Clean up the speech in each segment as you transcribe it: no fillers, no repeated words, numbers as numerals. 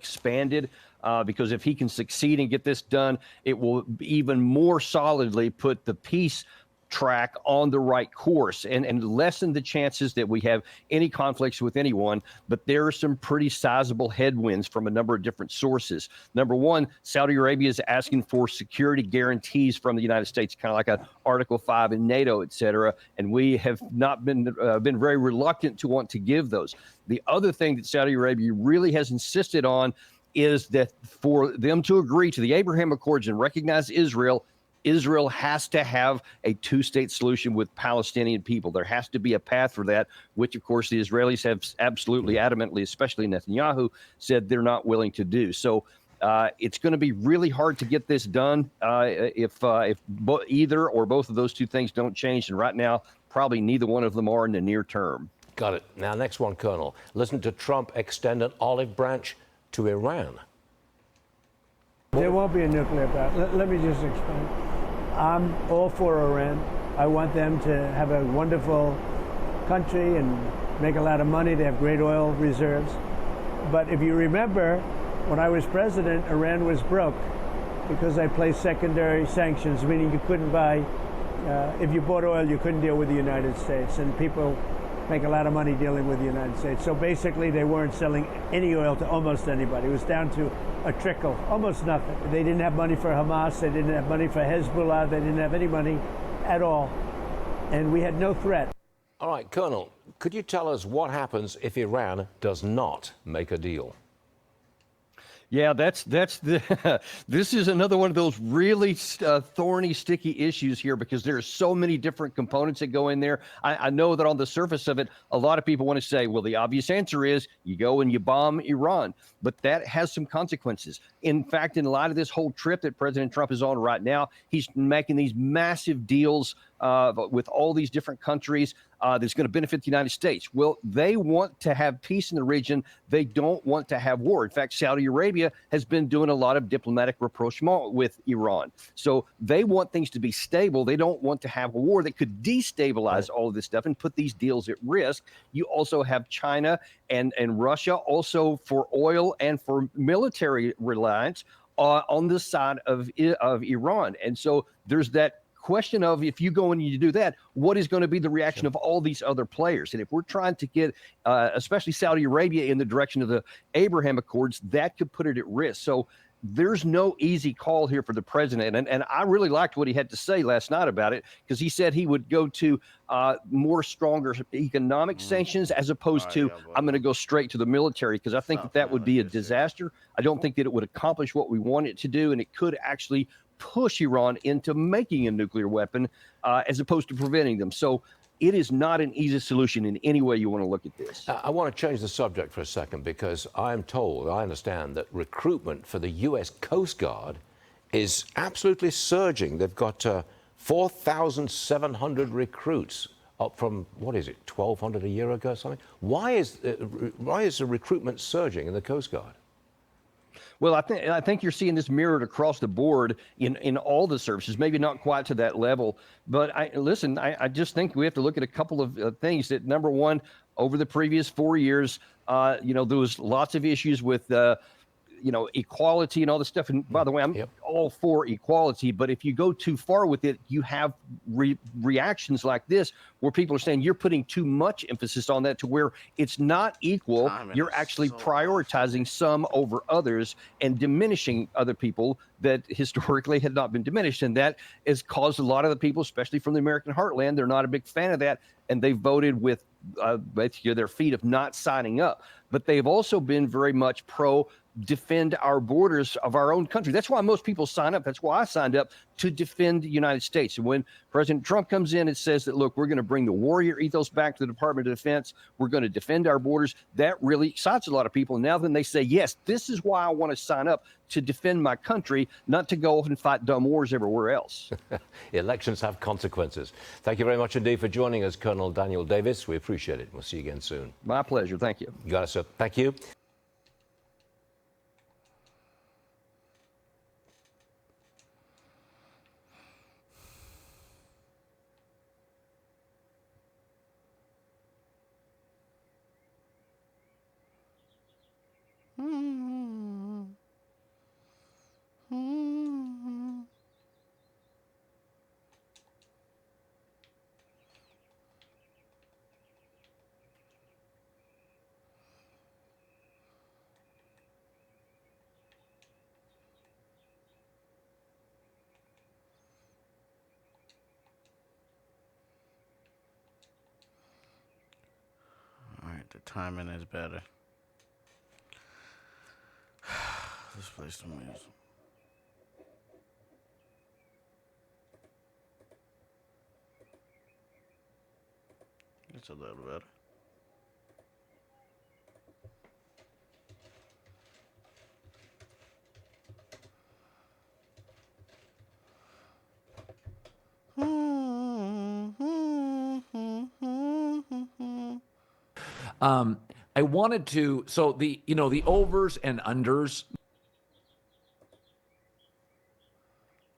expanded because if he can succeed and get this done, it will even more solidly put the peace track on the right course and lessen the chances that we have any conflicts with anyone. But there are some pretty sizable headwinds from a number of different sources. Number one, Saudi Arabia is asking for security guarantees from the United States, kind of like an Article 5 in NATO, et cetera. And we have not been very reluctant to want to give those. The other thing that Saudi Arabia really has insisted on is that for them to agree to the Abraham Accords and recognize Israel, Israel has to have a two-state solution with Palestinian people. There has to be a path for that, which, of course, the Israelis have absolutely adamantly, especially Netanyahu, said they're not willing to do. So it's going to be really hard to get this done if either or both of those two things don't change. And right now, probably neither one of them are in the near term. Got it. Now, next one, Colonel. Listen to Trump extend an olive branch to Iran. There won't be a nuclear battle. Let me just explain. I'm all for Iran. I want them to have a wonderful country and make a lot of money. They have great oil reserves. But if you remember, when I was president, Iran was broke because I placed secondary sanctions, meaning you couldn't buy, if you bought oil, you couldn't deal with the United States. And people make a lot of money dealing with the United States. So basically, they weren't selling any oil to almost anybody. It was down to a trickle, almost nothing. They didn't have money for Hamas. They didn't have money for Hezbollah. They didn't have any money at all. And we had no threat. All right, Colonel, could you tell us what happens if Iran does not make a deal? Yeah, that's the. This is another one of those really thorny, sticky issues here because there are so many different components that go in there. I know that on the surface of it, a lot of people want to say, well, the obvious answer is you go and you bomb Iran, but that has some consequences. In fact, in light of this whole trip that President Trump is on right now, he's making these massive deals with all these different countries that's going to benefit the United States. Well, they want to have peace in the region. They don't want to have war. In fact, Saudi Arabia has been doing a lot of diplomatic rapprochement with Iran. So they want things to be stable. They don't want to have a war that could destabilize all of this stuff and put these deals at risk. You also have China and Russia also for oil and for military reliance on the side of Iran. And so there's that question of if you go and you do that, what is going to be the reaction of all these other players? And if we're trying to get, especially Saudi Arabia, in the direction of the Abraham Accords, that could put it at risk. So there's no easy call here for the president. And I really liked what he had to say last night about it, because he said he would go to more stronger economic sanctions as opposed to I'm going to go straight to the military, because I think that would be a disaster. I don't think that it would accomplish what we want it to do, and it could actually push Iran into making a nuclear weapon as opposed to preventing them. So it is not an easy solution in any way you want to look at this. I want to change the subject for a second, because I'm told, I understand, that recruitment for the U.S. Coast Guard is absolutely surging. They've got 4,700 recruits, up from, what is it, 1,200 a year ago or something? Why is the recruitment surging in the Coast Guard? Well, I think you're seeing this mirrored across the board in all the services, maybe not quite to that level. But I just think we have to look at a couple of things. That number one, over the previous 4 years, there was lots of issues with equality and all this stuff. And by the way, I'm all for equality, but if you go too far with it, you have reactions like this where people are saying you're putting too much emphasis on that to where it's not equal. You're actually prioritizing some over others and diminishing other people that historically had not been diminished. And that has caused a lot of the people, especially from the American heartland, they're not a big fan of that. And they voted with basically their feet of not signing up. But they've also been very much pro defend our borders of our own country. That's why most people sign up. That's why I signed up, to defend the United States. And when President Trump comes in and says that, look, we're going to bring the warrior ethos back to the Department of Defense, we're going to defend our borders, that really excites a lot of people. And now then they say, yes, this is why I want to sign up, to defend my country, not to go off and fight dumb wars everywhere else. Elections have consequences. Thank you very much indeed for joining us, Colonel Daniel Davis. We appreciate it. We'll see you again soon. My pleasure. Thank you. You got it, sir. Thank you. Mm-hmm. The timing is better. Let's play some music. It's a little better. I wanted to, so the overs and unders.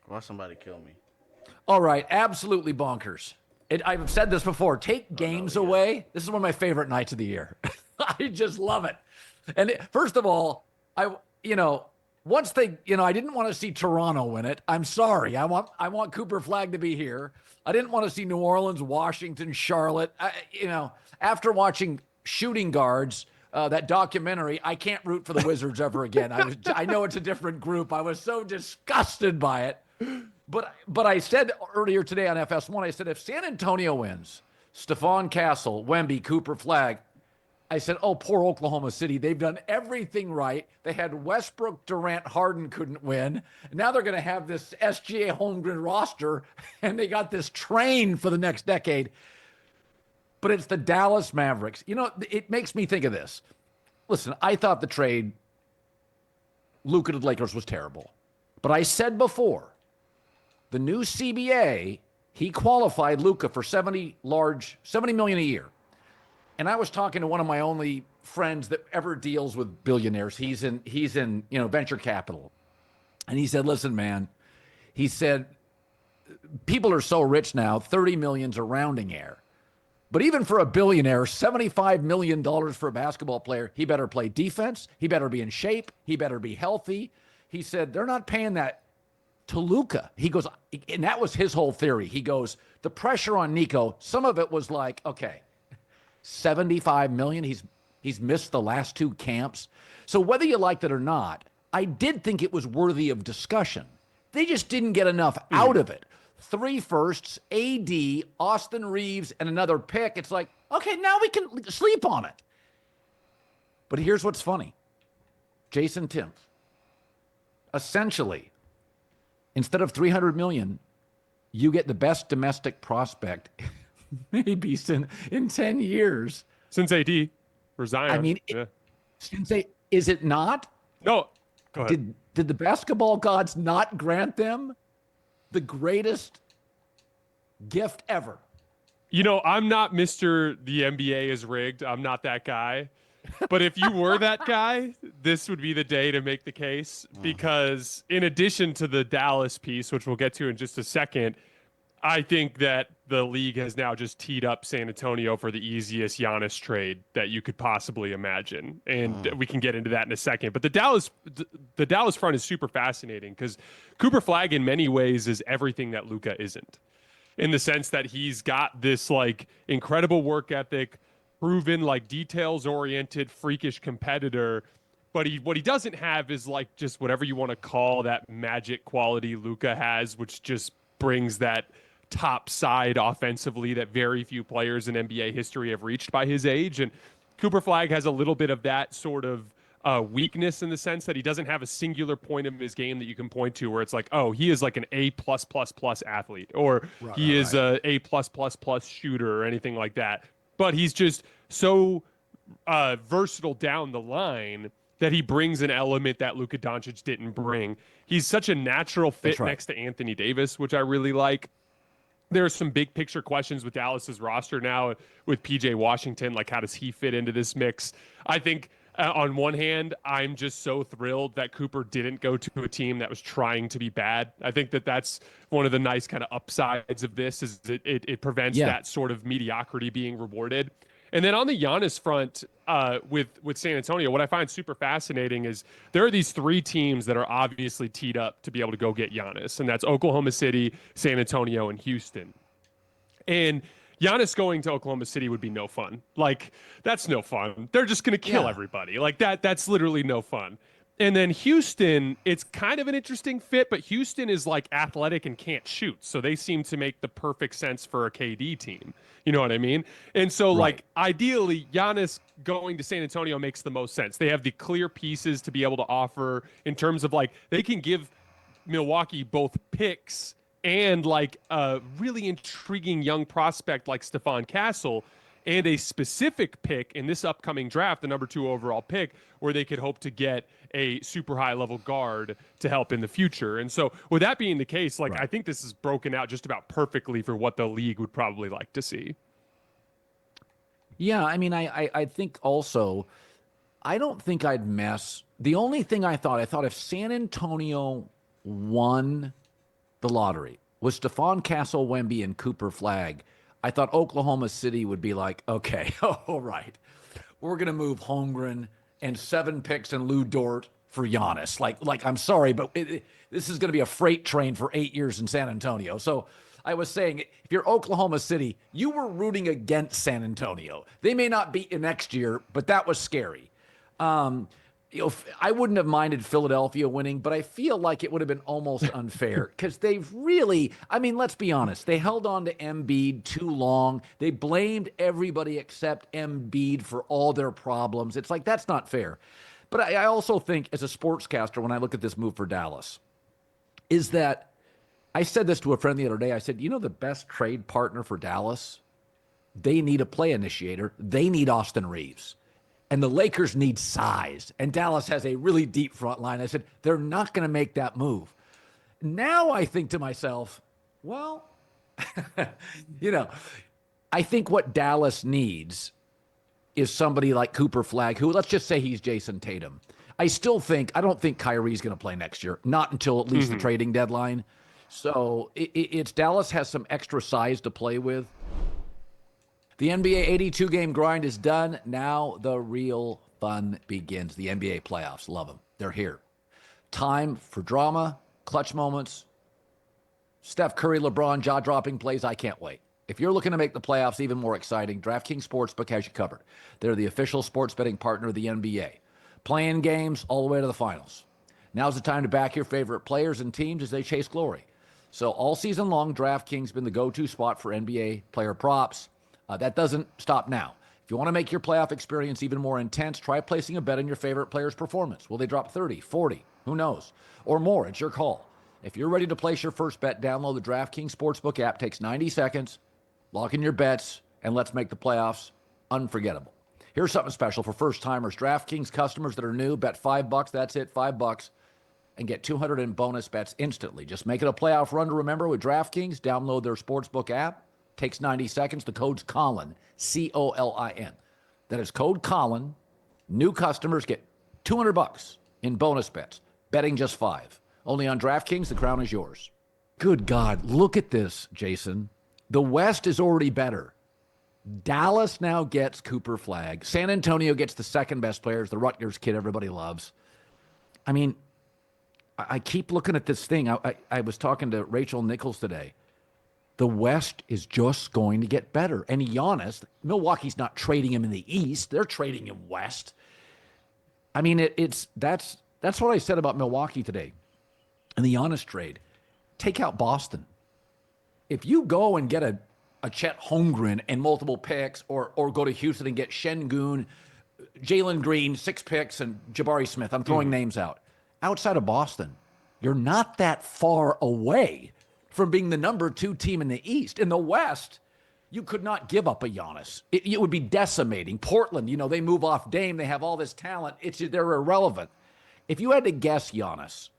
Why somebody kill me? All right, absolutely bonkers. I've said this before. Take games away. This is one of my favorite nights of the year. I just love it. And first of all, once they, I didn't want to see Toronto win it. I'm sorry. I want Cooper Flagg to be here. I didn't want to see New Orleans, Washington, Charlotte. After watching Shooting Guards, that documentary, I can't root for the Wizards ever again. I know it's a different group. I was so disgusted by it. But I said earlier today on FS1, I said, if San Antonio wins, Stephon Castle, Wemby, Cooper Flagg, I said, oh, poor Oklahoma City. They've done everything right. They had Westbrook, Durant, Harden couldn't win. Now they're going to have this SGA Holmgren roster, and they got this train for the next decade. But it's the Dallas Mavericks. It makes me think of this. Listen, I thought the trade, Luka to the Lakers, was terrible. But I said before, the new CBA, he qualified Luka for $70 million a year. And I was talking to one of my only friends that ever deals with billionaires. He's in venture capital. And he said, listen, man, he said, people are so rich now, 30 million's a rounding error. But even for a billionaire, $75 million for a basketball player, he better play defense. He better be in shape. He better be healthy. He said, they're not paying that to Luka. He goes, and that was his whole theory. He goes, the pressure on Nico, some of it was like, okay, 75 million. He's missed the last two camps. So whether you liked it or not, I did think it was worthy of discussion. They just didn't get enough out of it. 3 firsts, AD, Austin Reeves, and another pick. It's like, okay, now we can sleep on it. But here's what's funny. Jason Timpf, essentially, instead of 300 million, you get the best domestic prospect maybe in 10 years. Since AD for Zion. I mean, is it not? No, go ahead. Did the basketball gods not grant them the greatest gift ever? I'm not Mr. The NBA is rigged. I'm not that guy. But if you were that guy, this would be the day to make the case, because in addition to the Dallas piece, which we'll get to in just a second, I think that the league has now just teed up San Antonio for the easiest Giannis trade that you could possibly imagine. And we can get into that in a second. But the Dallas front is super fascinating because Cooper Flagg in many ways is everything that Luka isn't, in the sense that he's got this like incredible work ethic, proven like details-oriented, freakish competitor. But what he doesn't have is like just whatever you want to call that magic quality Luka has, which just brings that top side offensively that very few players in NBA history have reached by his age. And Cooper Flagg has a little bit of that sort of weakness in the sense that he doesn't have a singular point of his game that you can point to where it's like, oh, he is like an A+++ athlete, or he is a A+++ shooter or anything like that. But he's just so versatile down the line that he brings an element that Luka Doncic didn't bring. He's such a natural fit next to Anthony Davis, which I really like. There are some big picture questions with Dallas's roster now with PJ Washington. Like, how does he fit into this mix? I think on one hand, I'm just so thrilled that Cooper didn't go to a team that was trying to be bad. I think that that's one of the nice kind of upsides of this, is that it prevents that sort of mediocrity being rewarded. And then on the Giannis front, with San Antonio, what I find super fascinating is there are these 3 teams that are obviously teed up to be able to go get Giannis, and that's Oklahoma City, San Antonio, and Houston. And Giannis going to Oklahoma City would be no fun. Like, that's no fun. They're just going to kill everybody. Like, that's literally no fun. And then Houston, it's kind of an interesting fit, but Houston is like athletic and can't shoot. So they seem to make the perfect sense for a KD team. You know what I mean? And so, like, ideally, Giannis going to San Antonio makes the most sense. They have the clear pieces to be able to offer in terms of, like, they can give Milwaukee both picks and, like, a really intriguing young prospect like Stephon Castle and a specific pick in this upcoming draft, the number 2 overall pick, where they could hope to get a super high level guard to help in the future. And so with that being the case, like, I think this is broken out just about perfectly for what the league would probably like to see. Yeah, I mean, I think also, I don't think I'd mess. The only thing I thought if San Antonio won the lottery was Stephon Castle, Wemby, and Cooper Flag, I thought Oklahoma City would be like, okay, all right, we're going to move Holmgren and 7 picks and Lou Dort for Giannis. Like I'm sorry, but this is going to be a freight train for 8 years in San Antonio. So I was saying, if you're Oklahoma City, you were rooting against San Antonio. They may not beat you next year, but that was scary. I wouldn't have minded Philadelphia winning, but I feel like it would have been almost unfair because they've really, I mean, let's be honest. They held on to Embiid too long. They blamed everybody except Embiid for all their problems. It's like, that's not fair. But I also think, as a sportscaster, when I look at this move for Dallas, is that I said this to a friend the other day. I said, the best trade partner for Dallas? They need a play initiator. They need Austin Reeves. And the Lakers need size. And Dallas has a really deep front line. I said, they're not going to make that move. Now I think to myself, well, I think what Dallas needs is somebody like Cooper Flag, who, let's just say he's Jason Tatum. I don't think Kyrie's going to play next year, not until at least the trading deadline. So it's Dallas has some extra size to play with. The NBA 82-game grind is done. Now the real fun begins. The NBA playoffs. Love them. They're here. Time for drama, clutch moments, Steph Curry, LeBron, jaw-dropping plays. I can't wait. If you're looking to make the playoffs even more exciting, DraftKings Sportsbook has you covered. They're the official sports betting partner of the NBA. Playing games all the way to the finals. Now's the time to back your favorite players and teams as they chase glory. So all season long, DraftKings has been the go-to spot for NBA player props. That doesn't stop now. If you want to make your playoff experience even more intense, try placing a bet on your favorite player's performance. Will they drop 30, 40, who knows, or more? It's your call. If you're ready to place your first bet, download the DraftKings Sportsbook app. Takes 90 seconds. Lock in your bets, and let's make the playoffs unforgettable. Here's something special for first-timers. DraftKings customers that are new, bet $5. That's it, $5, and get 200 in bonus bets instantly. Just make it a playoff run to remember with DraftKings. Download their Sportsbook app. Takes 90 seconds. The code's Colin, C-O-L-I-N. That is code Colin. New customers get $200 in bonus bets. Betting just $5. Only on DraftKings, the crown is yours. Good God, look at this, Jason. The West is already better. Dallas now gets Cooper Flag. San Antonio gets the second best players, the Rutgers kid everybody loves. I mean, I keep looking at this thing. I was talking to Rachel Nichols today. The West is just going to get better. And Giannis, Milwaukee's not trading him in the East. They're trading him West. I mean, that's what I said about Milwaukee today. In the Giannis trade, take out Boston. If you go and get a Chet Holmgren and multiple picks, or go to Houston and get Şengün, Jalen Green, 6 picks, and Jabari Smith, I'm throwing names out. Outside of Boston, you're not that far away from being the number 2 team in the East. In the West, you could not give up a Giannis. It would be decimating. Portland, they move off Dame. They have all this talent. They're irrelevant. If you had to guess, Giannis,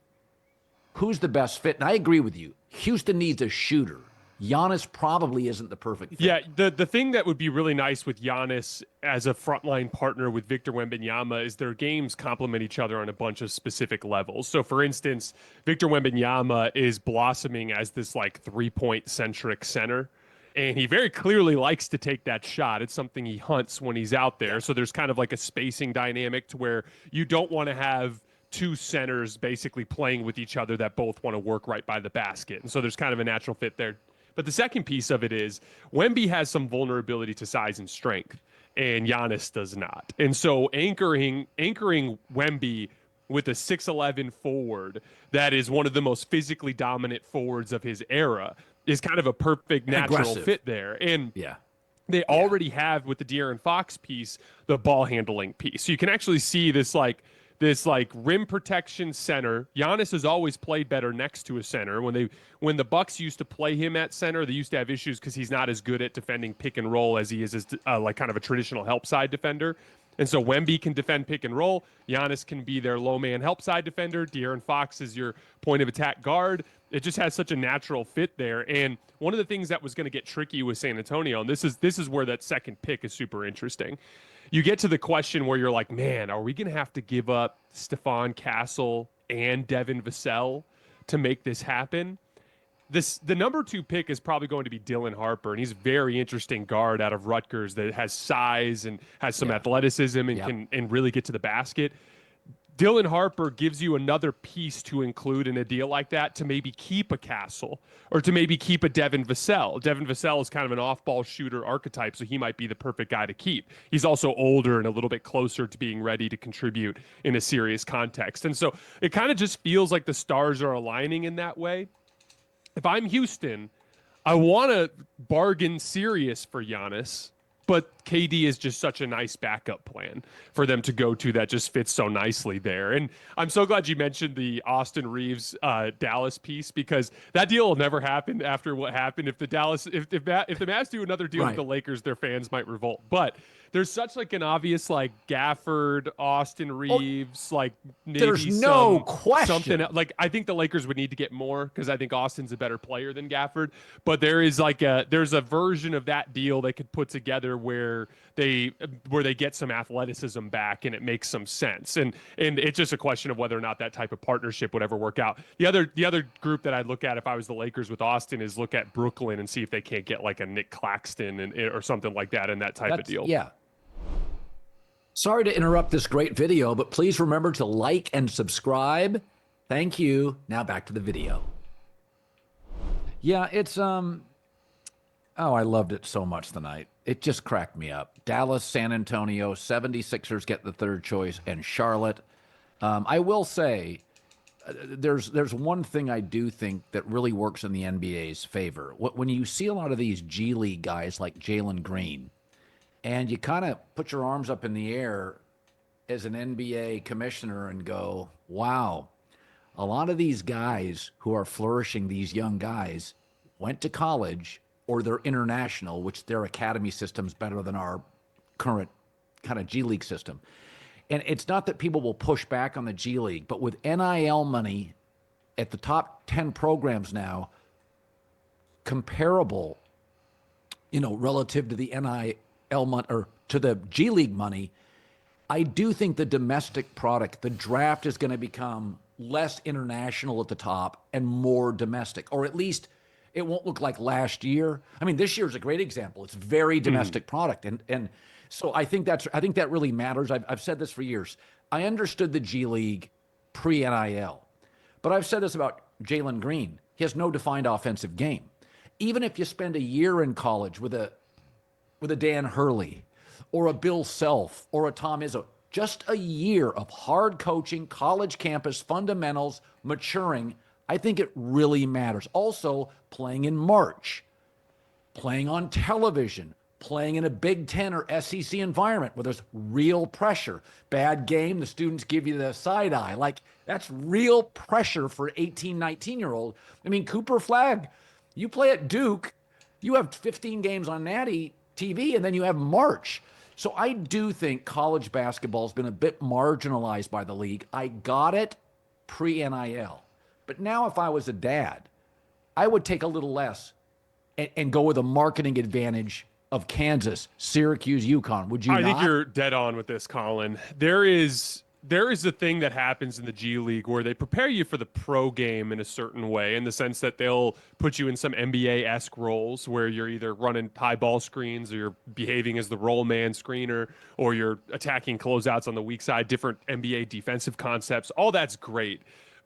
who's the best fit? And I agree with you. Houston needs a shooter. Giannis probably isn't the perfect fit. Yeah, the thing that would be really nice with Giannis as a frontline partner with Victor Wembanyama is their games complement each other on a bunch of specific levels. So, for instance, Victor Wembanyama is blossoming as this like 3-point centric center, and he very clearly likes to take that shot. It's something he hunts when he's out there. So there's kind of like a spacing dynamic to where you don't want to have 2 centers basically playing with each other that both want to work right by the basket. And so there's kind of a natural fit there. But the second piece of it is Wemby has some vulnerability to size and strength, and Giannis does not. And so anchoring Wemby with a 6'11" forward that is one of the most physically dominant forwards of his era is kind of a perfect natural aggressive. fit there. And Yeah. they already have with the De'Aaron Fox piece, the ball handling piece. So you can actually see this rim protection center. Giannis has always played better next to a center. When the Bucks used to play him at center, they used to have issues because he's not as good at defending pick and roll as he is as like kind of a traditional help side defender. And so Wemby can defend pick and roll. Giannis can be their low man help side defender. De'Aaron Fox is your point of attack guard. It just has such a natural fit there. And one of the things that was going to get tricky with San Antonio, and this is where that second pick is super interesting. You get to the question where you're like, man, are we going to have to give up Stephon Castle and Devin Vassell to make this happen? The number 2 pick is probably going to be Dylan Harper, and he's a very interesting guard out of Rutgers that has size and has some athleticism and can really get to the basket. Dylan Harper gives you another piece to include in a deal like that to maybe keep a Castle or to maybe keep a Devin Vassell. Devin Vassell is kind of an off-ball shooter archetype, so he might be the perfect guy to keep. He's also older and a little bit closer to being ready to contribute in a serious context. And so it kind of just feels like the stars are aligning in that way. If I'm Houston, I want to bargain serious for Giannis, but KD is just such a nice backup plan for them to go to that just fits so nicely there. And I'm so glad you mentioned the Austin Reeves Dallas piece, because that deal will never happen after what happened. If the Mavs do another deal with the Lakers, their fans might revolt. But there's such like an obvious like Gafford, Austin Reeves, like maybe there's no question. Something like I think the Lakers would need to get more because I think Austin's a better player than Gafford. But there's a version of that deal they could put together where they get some athleticism back and it makes some sense. And it's just a question of whether or not that type of partnership would ever work out. The other group that I'd look at if I was the Lakers with Austin is look at Brooklyn and see if they can't get like a Nick Claxton or something like that in that type of deal. Yeah. Sorry to interrupt this great video, but please remember to like and subscribe. Thank you. Now back to the video. Yeah, it's oh, I loved it so much tonight. It just cracked me up. Dallas, San Antonio, 76ers get the third choice, and Charlotte. I will say there's one thing I do think that really works in the NBA's favor. When you see a lot of these G League guys like Jalen Green, and you kind of put your arms up in the air as an NBA commissioner and go, wow, a lot of these guys who are flourishing, these young guys, went to college or they're international, which their academy system's better than our current kind of G League system. And it's not that people will push back on the G League, but with NIL money at the top 10 programs now, comparable, relative to the NIL money or to the G League money, I do think the domestic product, the draft, is going to become less international at the top and more domestic, or at least it won't look like last year. I mean, this year is a great example. It's very domestic product. And so I think that really matters. I've said this for years. I understood the G League pre-NIL, but I've said this about Jalen Green. He has no defined offensive game. Even if you spend a year in college with a Dan Hurley or a Bill Self or a Tom Izzo, just a year of hard coaching, college campus fundamentals, maturing, I think it really matters. Also, playing in March, playing on television, playing in a Big Ten or SEC environment where there's real pressure. Bad game, the students give you the side eye. Like, that's real pressure for 18, 19-year-old. I mean, Cooper Flagg, you play at Duke, you have 15 games on Natty TV, and then you have March. So I do think college basketball has been a bit marginalized by the league. I got it pre-NIL. But now if I was a dad, I would take a little less and go with a marketing advantage of Kansas, Syracuse, UConn. Would you not? I think you're dead on with this, Colin. There is a thing that happens in the G League where they prepare you for the pro game in a certain way, in the sense that they'll put you in some NBA-esque roles where you're either running high ball screens or you're behaving as the roll man screener or you're attacking closeouts on the weak side, different NBA defensive concepts. All that's great.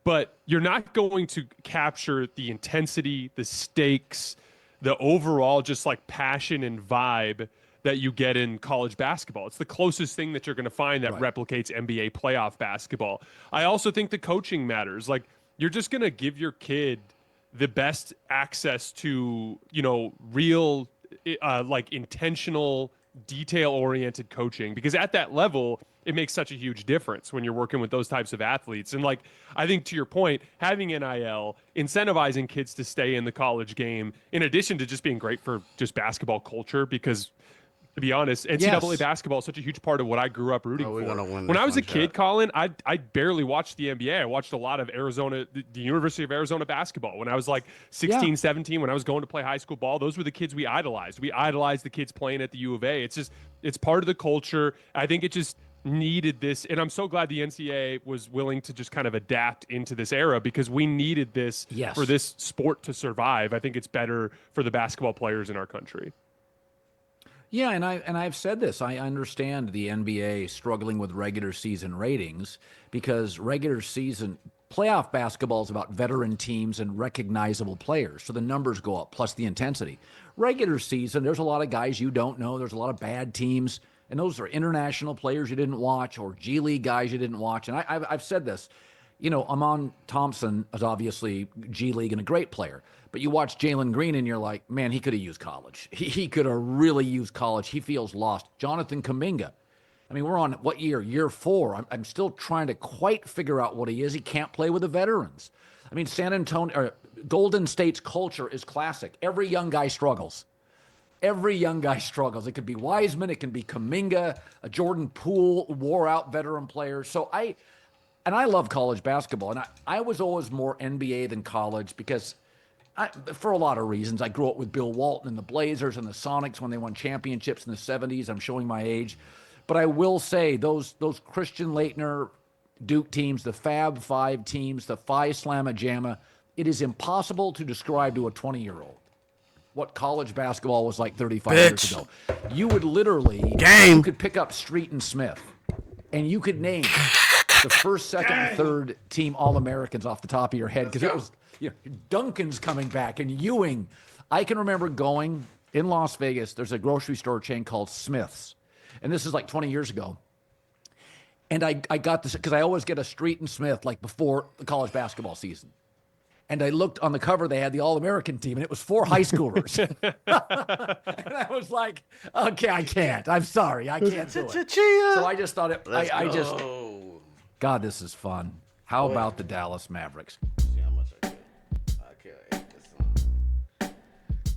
But you're not going to capture the intensity, the stakes, the overall just like passion and vibe that you get in college basketball. It's the closest thing that you're going to find that replicates NBA playoff basketball. I also think the coaching matters. Like, you're just going to give your kid the best access to, real, like, intentional, detail-oriented coaching, because at that level, it makes such a huge difference when you're working with those types of athletes. And, like, I think, to your point, having NIL, incentivizing kids to stay in the college game, in addition to just being great for just basketball culture, because, to be honest, NCAA basketball is such a huge part of what I grew up rooting we're for. gonna win When this I was a one, kid, Chad. Colin, I barely watched the NBA. I watched a lot of Arizona, the University of Arizona basketball. When I was like 16, 17, when I was going to play high school ball, those were the kids we idolized. We idolized the kids playing at the U of A. It's part of the culture. I think it just needed this, and I'm so glad the NCAA was willing to just kind of adapt into this era, because we needed this for this sport to survive. I think it's better for the basketball players in our country. Yeah, and I've said this. I understand the NBA struggling with regular season ratings, because regular season playoff basketball is about veteran teams and recognizable players, so the numbers go up, plus the intensity. Regular season, there's a lot of guys you don't know. There's a lot of bad teams, and those are international players you didn't watch, or G League guys you didn't watch. And I've said this. Amon Thompson is obviously G League and a great player. But you watch Jalen Green and you're like, man, he could have used college. He could have really used college. He feels lost. Jonathan Kuminga. I mean, we're on what year? Year 4. I'm still trying to quite figure out what he is. He can't play with the veterans. I mean, Golden State's culture is classic. Every young guy struggles. Every young guy struggles. It could be Wiseman. It can be Kuminga, a Jordan Poole, wore-out veteran player. So I love college basketball. And I was always more NBA than college, because for a lot of reasons. I grew up with Bill Walton and the Blazers and the Sonics when they won championships in the 70s. I'm showing my age. But I will say those Christian Laettner Duke teams, the Fab Five teams, the Phi Slamma Jamma, it is impossible to describe to a 20-year-old what college basketball was like 35 years ago. You would literally, you could pick up Street and Smith, and you could name the first, second, and third team All-Americans off the top of your head, because it was Duncan's coming back and Ewing. I can remember going in Las Vegas. There's a grocery store chain called Smith's, and this is like 20 years ago. And I got this because I always get a Street and Smith like before the college basketball season. And I looked on the cover, they had the All-American team, and it was 4 high schoolers. And I was like, okay, I can't. I'm sorry, I can't do it. So I just thought God, this is fun. How about the Dallas Mavericks? See how much I get. Okay, 8 this one.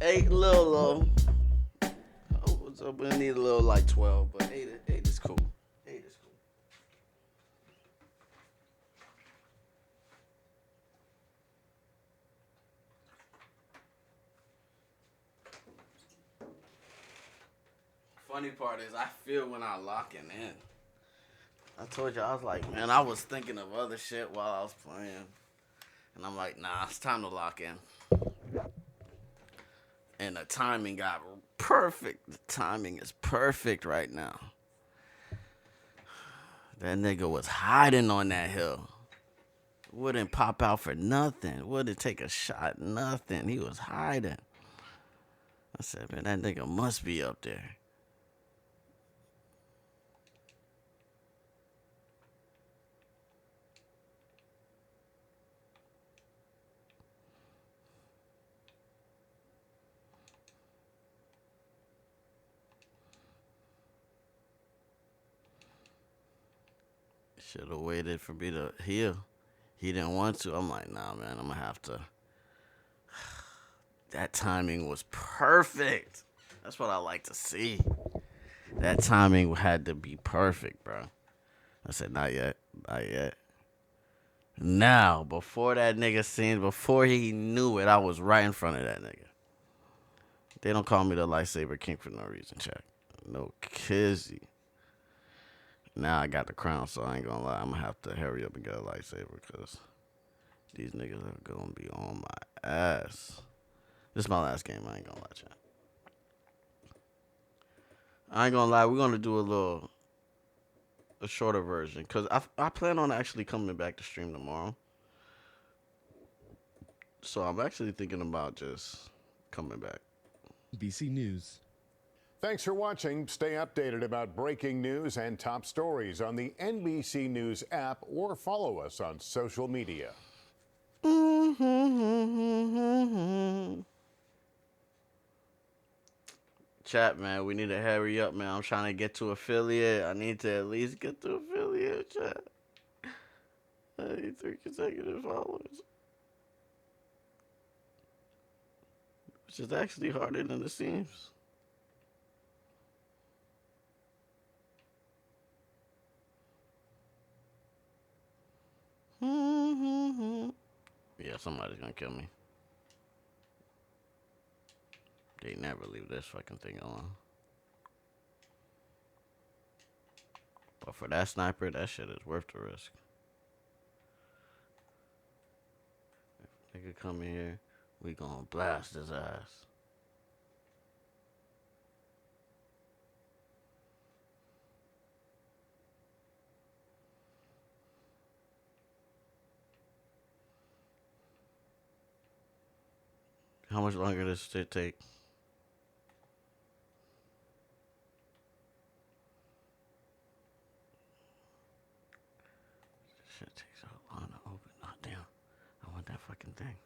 8 a little low. Oh, what's up? We need a little like 12, but 8 is cool. 8 is cool. Funny part is I feel when I locking in. I told you, I was like, man, I was thinking of other shit while I was playing. And I'm like, nah, it's time to lock in. And the timing got perfect. The timing is perfect right now. That nigga was hiding on that hill. Wouldn't pop out for nothing. Wouldn't take a shot, nothing. He was hiding. I said, man, that nigga must be up there. Should have waited for me to heal. He didn't want to. I'm like, nah, man, I'm going to have to. That timing was perfect. That's what I like to see. That timing had to be perfect, bro. I said, not yet. Not yet. Now, before that nigga seen, before he knew it, I was right in front of that nigga. They don't call me the lightsaber king for no reason, Chuck. No kizzy. Now I got the crown, so I ain't gonna lie. I'm gonna have to hurry up and get a lightsaber, because these niggas are gonna be on my ass. This is my last game. I ain't gonna lie, Chuck. I ain't gonna lie. We're gonna do a shorter version, because I plan on actually coming back to stream tomorrow. So I'm actually thinking about just coming back. BC News. Thanks for watching. Stay updated about breaking news and top stories on the NBC News app or follow us on social media. Chat, man, we need to hurry up, man. I'm trying to get to affiliate. I need to at least get to affiliate, chat. I need 3 consecutive followers. Which is actually harder than it seems. Yeah, somebody's gonna kill me. They never leave this fucking thing alone. But for that sniper, that shit is worth the risk. If nigga come in here, we gonna blast his ass. How much longer does it take? Shit takes so long to open. Oh, damn. I want that fucking thing.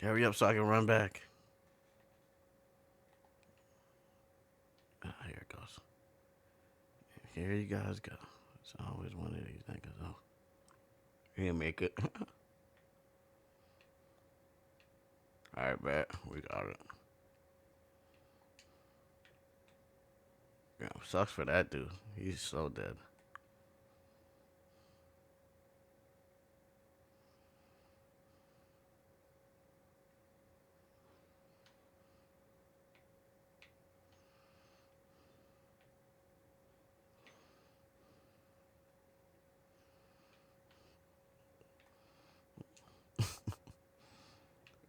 Hurry up so I can run back. Here it goes. Here you guys go. It's always one of these niggas, though. He'll make it. Alright, bet. We got it. Yeah, sucks for that dude. He's so dead.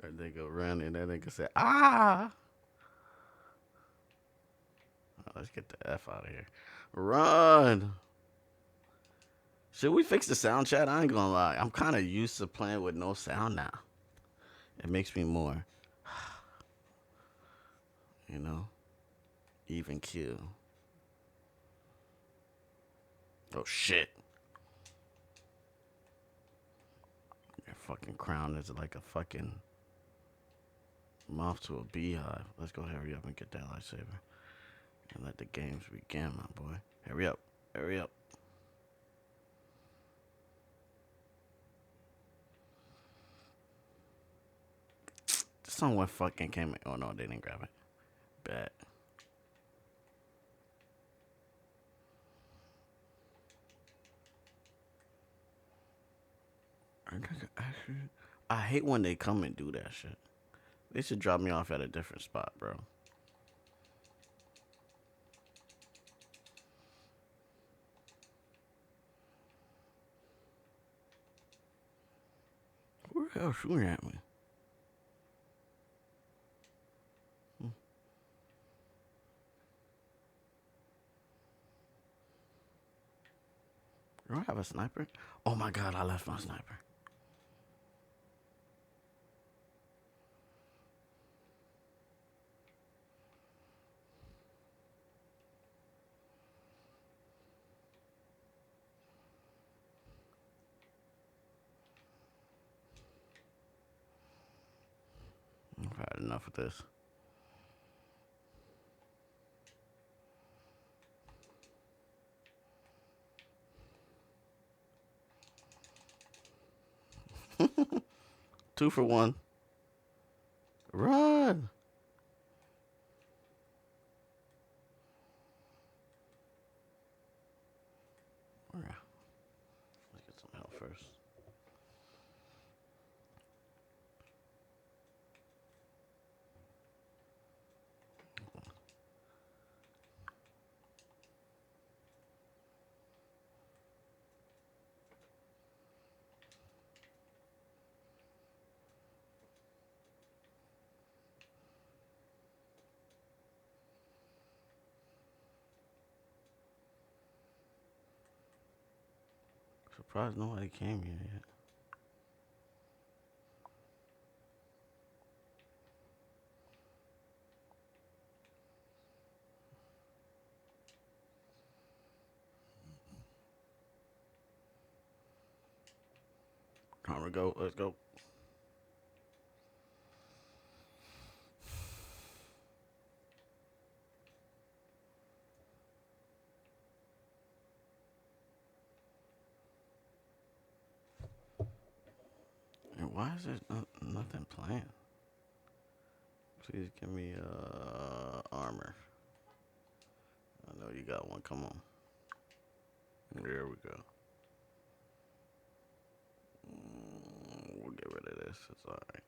That nigga run and that nigga said, ah! Oh, let's get the F out of here. Run! Should we fix the sound, chat? I ain't gonna lie. I'm kind of used to playing with no sound now. It makes me more, you know, even kill. Oh, shit. Your fucking crown is like a fucking moth to a beehive. Let's go hurry up and get that lightsaber. And let the games begin, my boy. Hurry up. Hurry up. Someone fucking came in. Oh, no, they didn't grab it. Bet. I hate when they come and do that shit. They should drop me off at a different spot, bro. Who the hell shooting at me? Do I have a sniper? Oh my god, I left my sniper. I've had enough of this. Two for one. Run! Let's get some help first. Surprised nobody came here yet. Karma, go. Let's go. And why is there nothing playing? Please give me armor. I know you got one. Come on. There we go. We'll get rid of this. It's all right.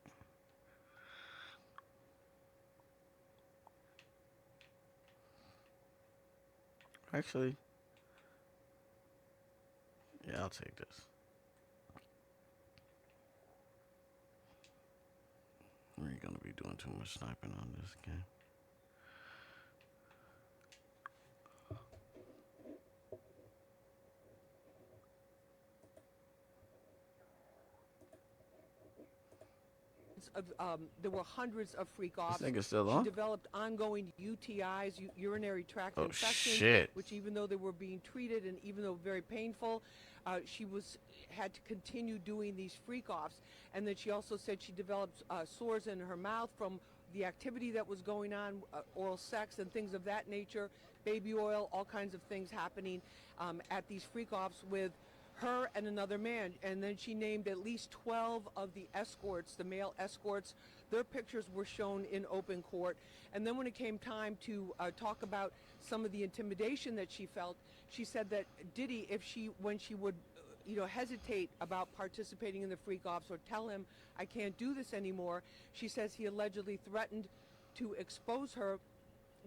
Actually, yeah, I'll take this. We ain't gonna be doing too much sniping on this game. There were hundreds of freak offs. This nigga still She on? developed ongoing UTIs, urinary tract Oh, infections, shit. which even though they were being treated and even though very painful, she had to continue doing these freak offs. And then she also said she developed sores in her mouth from the activity that was going on, oral sex and things of that nature, baby oil, all kinds of things happening at these freak offs with her and another man. And then she named at least 12 of the escorts, the male escorts. Their pictures were shown in open court. And then when it came time to talk about some of the intimidation that she felt, she said that Diddy, when she would hesitate about participating in the freak offs or tell him, I can't do this anymore, she says he allegedly threatened to expose her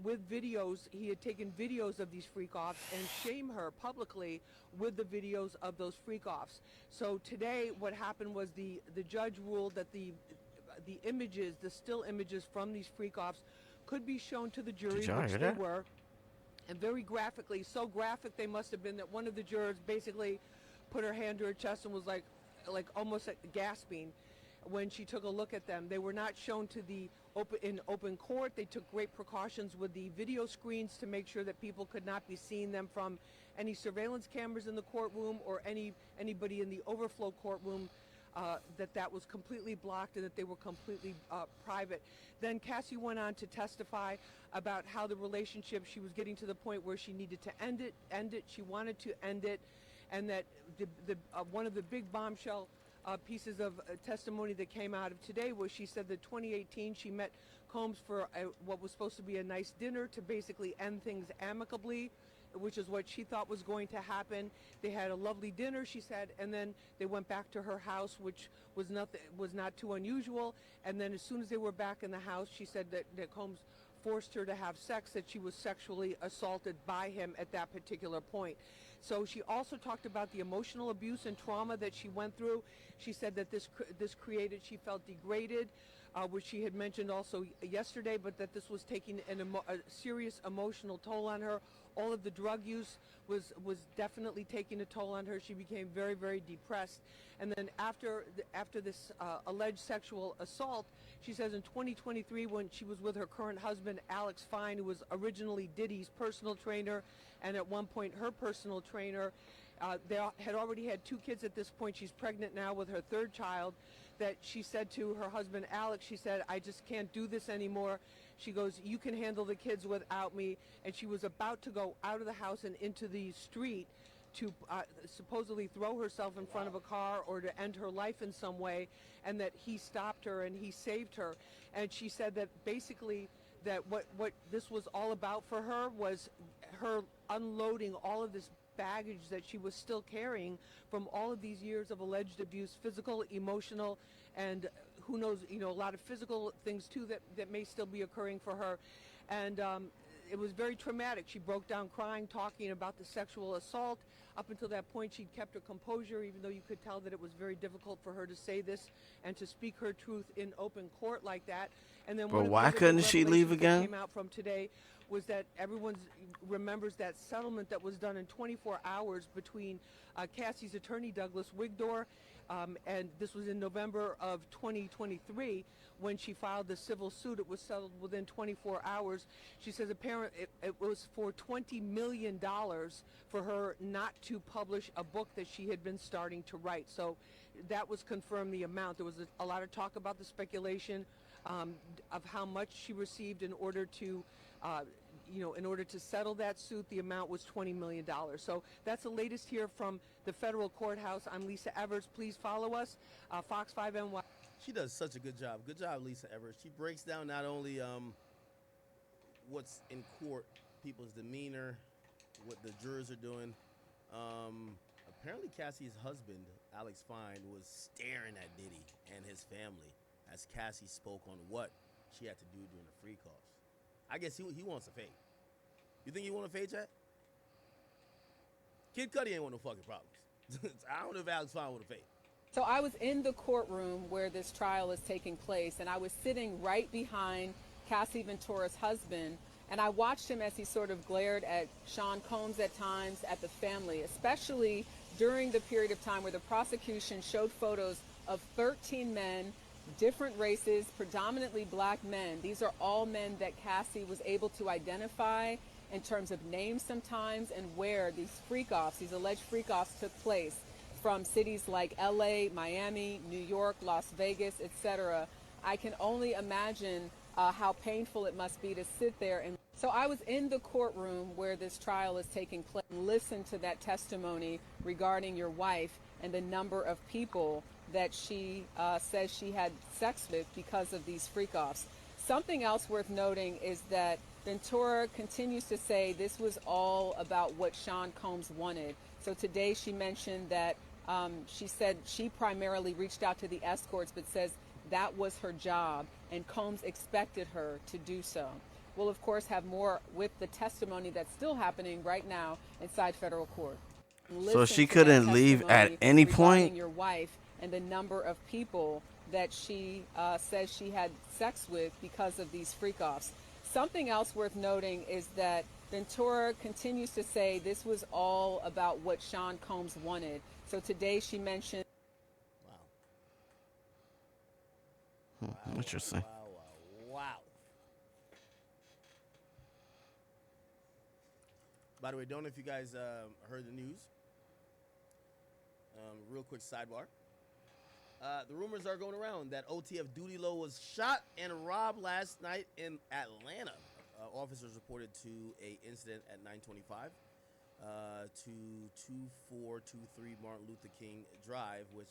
with videos. He had taken videos of these freak offs and shame her publicly with the videos of those freak offs. So today what happened was the judge ruled that the images, the still images from these freak offs could be shown to the jury, Did y'all which hear they that? were, and very graphically, so graphic they must have been that one of the jurors basically put her hand to her chest and was like almost gasping when she took a look at them. They were not shown to the open court. They took great precautions with the video screens to make sure that people could not be seeing them from any surveillance cameras in the courtroom or anybody in the overflow courtroom. That was completely blocked and that they were completely private. Then Cassie went on to testify about how the relationship, she was getting to the point where she needed to end it. She wanted to end it, and that one of the big bombshell pieces of testimony that came out of today was she said that 2018 she met Combs for what was supposed to be a nice dinner to basically end things amicably, which is what she thought was going to happen. They had a lovely dinner, she said, and then they went back to her house, which was not too unusual. And then as soon as they were back in the house, she said that Combs forced her to have sex, that she was sexually assaulted by him at that particular point. So she also talked about the emotional abuse and trauma that she went through. She said that this created, she felt degraded, which she had mentioned also yesterday, but that this was taking a serious emotional toll on her. All of the drug use was definitely taking a toll on her. She became very, very depressed. And then after this alleged sexual assault, she says in 2023, when she was with her current husband, Alex Fine, who was originally Diddy's personal trainer and at one point her personal trainer, they had already had 2 kids at this point. She's pregnant now with her 3rd child. That she said to her husband, Alex, she said, I just can't do this anymore. She goes, you can handle the kids without me. And she was about to go out of the house and into the street to supposedly throw herself in front of a car or to end her life in some way, and that he stopped her and he saved her. And she said that basically that what this was all about for her was her unloading all of this baggage that she was still carrying from all of these years of alleged abuse, physical, emotional, and who knows, a lot of physical things too that may still be occurring for her. And it was very traumatic. She broke down crying, talking about the sexual assault. Up until that point, she'd kept her composure, even though you could tell that it was very difficult for her to say this and to speak her truth in open court like that. And then, But why couldn't she leave again? Came out from today was that everyone remembers that settlement that was done in 24 hours between Cassie's attorney, Douglas Wigdor, And this was in November of 2023 when she filed the civil suit. It was settled within 24 hours. She says apparently it was for $20 million for her not to publish a book that she had been starting to write. So that was confirmed, the amount. There was a lot of talk about the speculation of how much she received in order to in order to settle that suit. The amount was $20 million. So that's the latest here from the federal courthouse. I'm Lisa Evers. Please follow us, Fox 5 NY. She does such a good job. Good job, Lisa Evers. She breaks down not only what's in court, people's demeanor, what the jurors are doing. Apparently, Cassie's husband, Alex Fine, was staring at Diddy and his family as Cassie spoke on what she had to do during the free calls. I guess he wants a fade. You think he want a fade, Chat? Kid Cudi ain't want no fucking problems. I don't know if Alex Fine want a fade. So I was in the courtroom where this trial is taking place, and I was sitting right behind Cassie Ventura's husband, and I watched him as he sort of glared at Sean Combs at times, at the family, especially during the period of time where the prosecution showed photos of 13 men, different races, predominantly black men. These are all men that Cassie was able to identify in terms of names sometimes and where these freak-offs, these alleged freak-offs took place from cities like LA, Miami, New York, Las Vegas, etc. I can only imagine how painful it must be to sit there. And so I was in the courtroom where this trial is taking place. Listen to that testimony regarding your wife and the number of people that she says she had sex with because of these freak-offs. Something else worth noting is that Ventura continues to say this was all about what Sean Combs wanted. So today she mentioned that she said she primarily reached out to the escorts, but says that was her job and Combs expected her to do so. We'll, of course, have more with the testimony that's still happening right now inside federal court. So she couldn't leave at any point? Your wife and the number of people that she says she had sex with because of these freak-offs. Something else worth noting is that Ventura continues to say this was all about what Sean Combs wanted. So today she mentioned... Wow. Interesting. Wow. By the way, don't know if you guys heard the news. Real quick sidebar. The rumors are going around that OTF Duty Low was shot and robbed last night in Atlanta. Officers reported to a incident at 925 to 2423 Martin Luther King Drive, which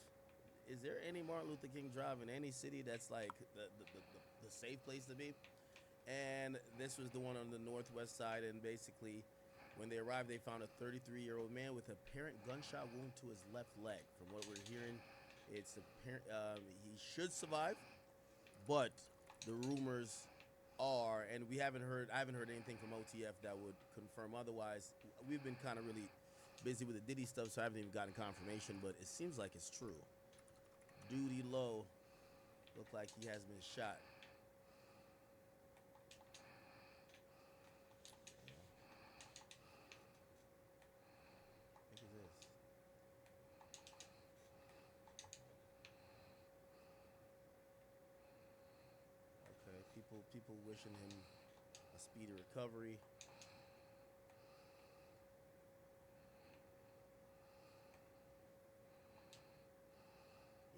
is there any Martin Luther King Drive in any city that's like the safe place to be? And this was the one on the northwest side, and basically when they arrived, they found a 33-year-old man with apparent gunshot wound to his left leg. From what we're hearing, it's apparent he should survive, but the rumors are, and I haven't heard anything from OTF that would confirm otherwise. We've been kind of really busy with the Diddy stuff, so I haven't even gotten confirmation, but it seems like it's true. Duty Low looked like he has been shot. Look at this. Okay, people wishing him a speedy recovery.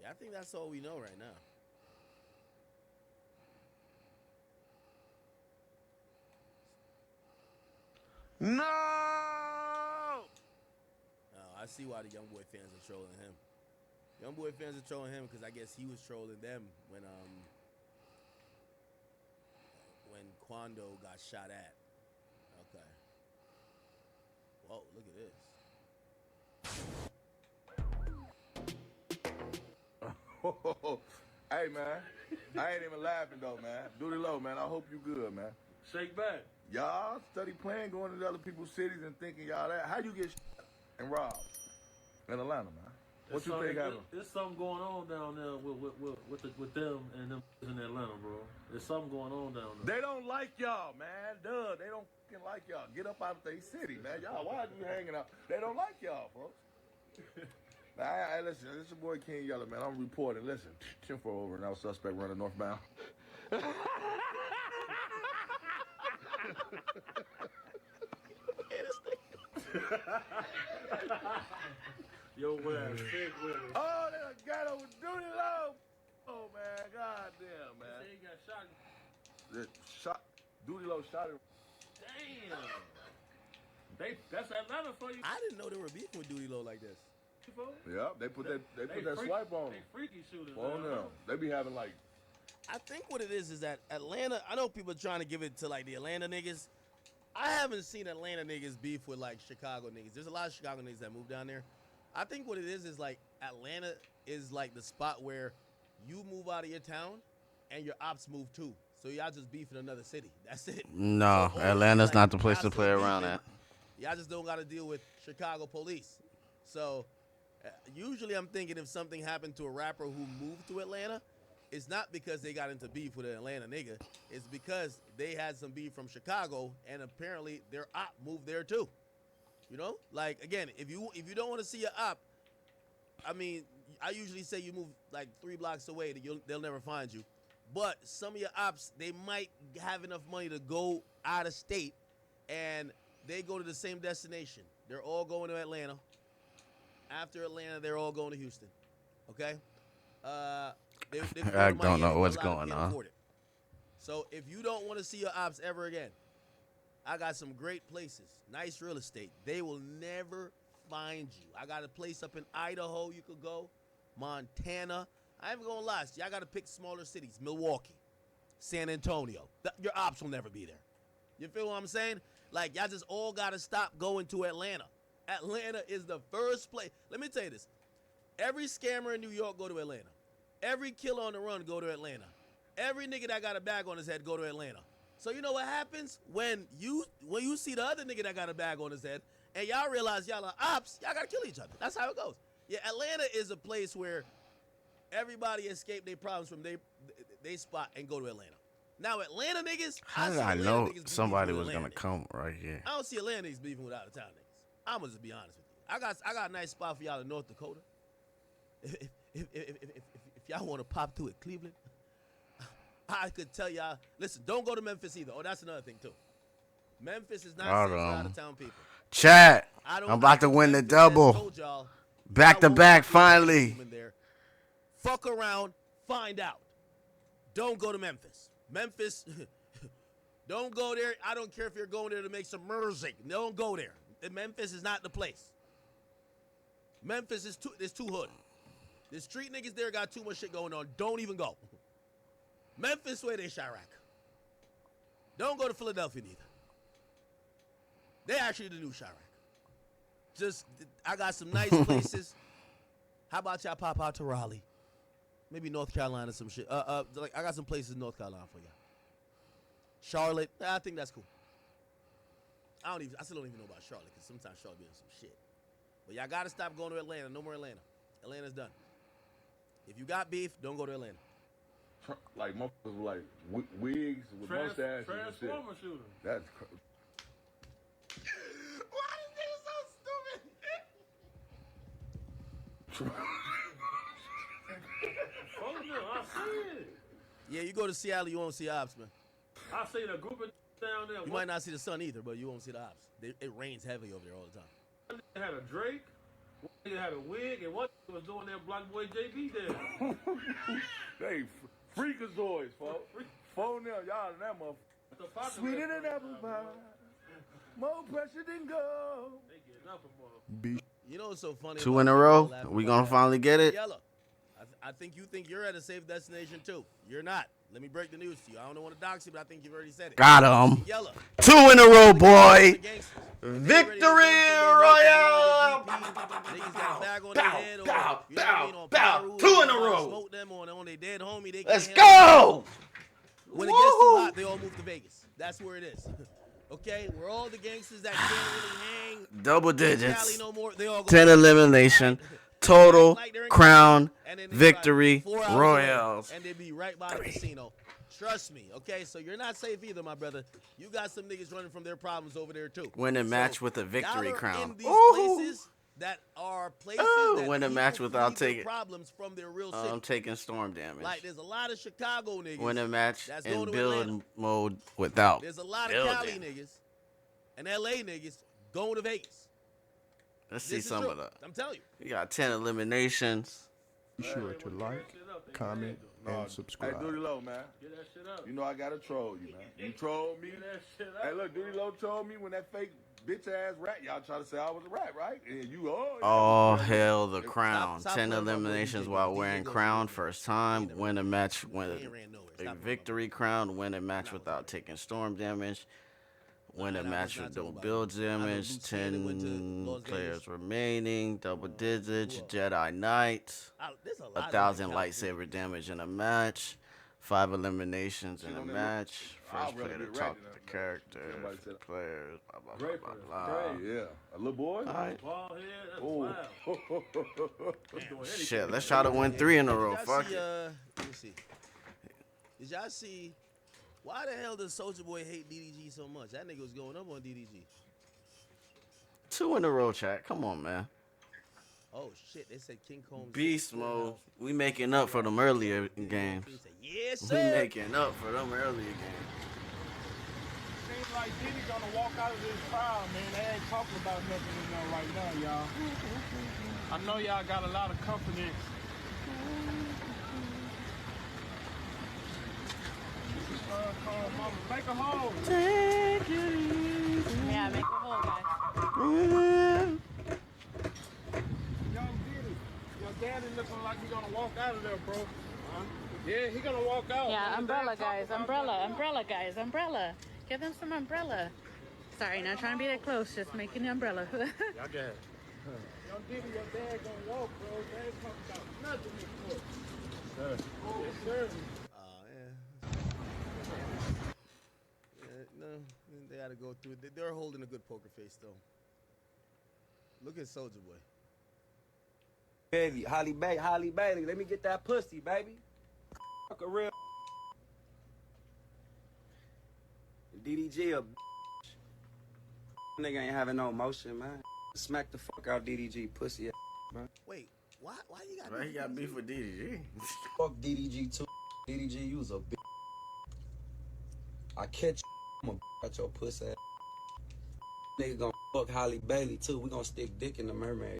Yeah, I think that's all we know right now. No! I see why the YoungBoy fans are trolling him. YoungBoy fans are trolling him because I guess he was trolling them when Quando got shot at. Okay. Whoa, look at this. Hey, man. I ain't even laughing, though, man. Duty Low, man. I hope you good, man. Shake back. Y'all study playing, going into other people's cities and thinking y'all that. How you get and robbed in Atlanta, man? What you think happened? There's something going on down there with them and them in Atlanta, bro. There's something going on down there. They don't like y'all, man. Duh, they don't fucking like y'all. Get up out of their city, man. Y'all, why are you hanging out? They don't like y'all, folks. Hey, listen, this your boy King Yellow, man. I'm reporting. Listen, 10-4 over, now suspect running northbound. Yo, man, sick with it. Oh, they done got over duty low. Oh, man, goddamn, man. He got shot. Shot, duty low shot him. Damn. That's Atlanta for you. I didn't know they were beefing with Duty Low like this. Yeah, they put that swipe on They them. freaky shooters. On them. They be having like, I think what it is that Atlanta, I know people are trying to give it to like the Atlanta niggas. I haven't seen Atlanta niggas beef with like Chicago niggas. There's a lot of Chicago niggas that move down there. I think what it is like Atlanta is like the spot where you move out of your town and your ops move too. So y'all just beef in another city. That's it. No, So, Atlanta's like, not the place y'all to play still around beefing. at. Y'all just don't got to deal with Chicago police. So usually I'm thinking if something happened to a rapper who moved to Atlanta, it's not because they got into beef with an Atlanta nigga. It's because they had some beef from Chicago, and apparently their op moved there too. You know, like again, if you don't want to see your op, I mean, I usually say you move like 3 blocks away, they'll never find you. But some of your ops, they might have enough money to go out of state, and they go to the same destination. They're all going to Atlanta. After Atlanta, they're all going to Houston. Okay? I don't know what's going on. So if you don't want to see your ops ever again, I got some great places, nice real estate. They will never find you. I got a place up in Idaho you could go, Montana. I ain't gonna lie, y'all got to pick smaller cities, Milwaukee, San Antonio. Your ops will never be there. You feel what I'm saying? Like, y'all just all got to stop going to Atlanta. Atlanta is the first place. Let me tell you this. Every scammer in New York go to Atlanta. Every killer on the run go to Atlanta. Every nigga that got a bag on his head go to Atlanta. So you know what happens? When you see the other nigga that got a bag on his head and y'all realize y'all are ops, y'all got to kill each other. That's how it goes. Yeah, Atlanta is a place where everybody escape their problems from they spot and go to Atlanta. Now, Atlanta niggas, How did see I Atlanta know niggas somebody beefing with was gonna Atlanta niggas. come right here? I don't see Atlanta niggas beefing with out-of-town niggas. I'm gonna just be honest with you. I got a nice spot for y'all in North Dakota. If y'all want to pop to it, Cleveland, I could tell y'all. Listen, don't go to Memphis either. Oh, that's another thing too. Memphis is not safe for out-of-town people. Chat, I'm about to win the double. Back to back, finally. Fuck around, find out. Don't go to Memphis. Memphis, don't go there. I don't care if you're going there to make some music. Don't go there. Memphis is not the place. Memphis is too hood. The street niggas there got too much shit going on. Don't even go. Memphis where they Chirac. Don't go to Philadelphia neither. They actually the new Chirac. Just, I got some nice places. How about y'all pop out to Raleigh? Maybe North Carolina, some shit. Like I got some places in North Carolina for y'all. Charlotte, I think that's cool. I still don't even know about Charlotte because sometimes Charlotte be on some shit. But y'all gotta stop going to Atlanta. No more Atlanta. Atlanta's done. If you got beef, don't go to Atlanta. Like motherfuckers with like wigs with mustaches and shit. Transformer shooter. That's Why is this so stupid? Oh no, I see it. Yeah, you go to Seattle, you won't see ops, man. I seen a group of down there. You might not see the sun either, but you won't see the ops. It rains heavily over there all the time. One nigga had a Drake, one nigga had a wig, and one nigga was doing that Black Boy JB there. they freakazoids, folks. Phone them, y'all in that motherfucker. Sweeter than apple pie. More pressure than gold. They getting up a motherfucker. You know what's so funny? 2 in a row. We gonna finally get it. Yellow. I think you think you're at a safe destination too. You're not. Let me break the news to you. I don't want to dox you, but I think you've already said it. Got him. Yellow. 2 in a row, boy. Victory Royale. Niggas got a bag on their head or, you know what I mean, on bow. Pyro, 2 in a or row. Smoke them on their dead homie. They Let's can't go. When it gets too hot, they all move to Vegas. That's where it is. Okay, we're all the gangsters that can't really hang. Double digits. Cali no more. They all go 10 elimination. Total crown victory like 4 hours royals. away, and they be right by the casino. Trust me, okay? So you're not safe either, my brother. You got some niggas running from their problems over there too. Win a match So with a victory y'all are crown. in these Ooh. places that are places Oh, that win a people match without flee their taking- problems from their real city. I'm taking storm damage. Like there's a lot of Chicago niggas. Win a match that's in going to build Atlanta. mode without. There's a lot of building. Cali niggas and LA niggas going to Vegas. Let's see This is some true. of that. I'm telling you. We got 10 eliminations. Be sure to like, comment, and subscribe. Hey, Duty Low, man. Get that shit up. You know I gotta troll you, man. You trolled me. Get that shit up. Hey, look, Duty Low told me when that fake bitch ass rat, y'all try to say I was a rat, right? And you, All hail the crown. Stop 10 playing my eliminations DJ, while DJ wearing goes crown. to First time. Win a match. Win He ain't ran nowhere. Stop a playing my victory crown. Win a match without taking storm damage. Win a Nah, match that with was no not build talking about it. I know damage. Luciano went to 10 Las Vegas. players remaining. Double digits. Jedi Knight. There's a lot 1,000 of lightsaber damage in a match. 5 eliminations in a match. First I'd rather player to be talk ratted to than the character. Somebody said- Players. Blah, blah, blah, Great blah, person. blah. Hey, yeah. A little boy? All right. Ball head, that's Oh. wild. He's doing anything. Shit, let's try to win 3 in a row. Did y'all Fuck see, it. let me see. Did y'all see? Why the hell does Soulja Boy hate DDG so much? That nigga was going up on DDG. 2 in a row, chat. Come on, man. Oh shit! They said King Kong. Beast mode. We making up for them earlier games. He said, yes, We sir. making up for them earlier games. Seems like Diddy gonna walk out of this trial, man. They ain't talking about nothing in there right now, y'all. I know y'all got a lot of confidence. Mama, make a hole. Take it easy. Yeah, make a hole, guys. Young Diddy, your daddy looking like he gonna walk out of there, bro. Yeah, he gonna walk out. Yeah, man. umbrella, They ain't guys. talking about Umbrella, nothing. umbrella, guys. Umbrella. Give them some umbrella. Sorry, not trying to be that close. Just making the umbrella. Y'all got it. Young Diddy, your dad gonna walk, bro. They ain't talking about nothing in court. Sir. Oh, yes, sir. No, they got to go through it. They're holding a good poker face though. Look at Soulja Boy. Baby, Holly Bailey, let me get that pussy, baby. Fuck a real DDG a nigga ain't having no emotion, man. Smack the fuck out DDG pussy, man. Wait, why you got? Why he got beef with DDG? Fuck DDG too. DDG, you was a bitch. I catch you, I'ma at your pussy ass. Nigga gonna fuck Holly Bailey too. We gonna stick dick in the mermaid.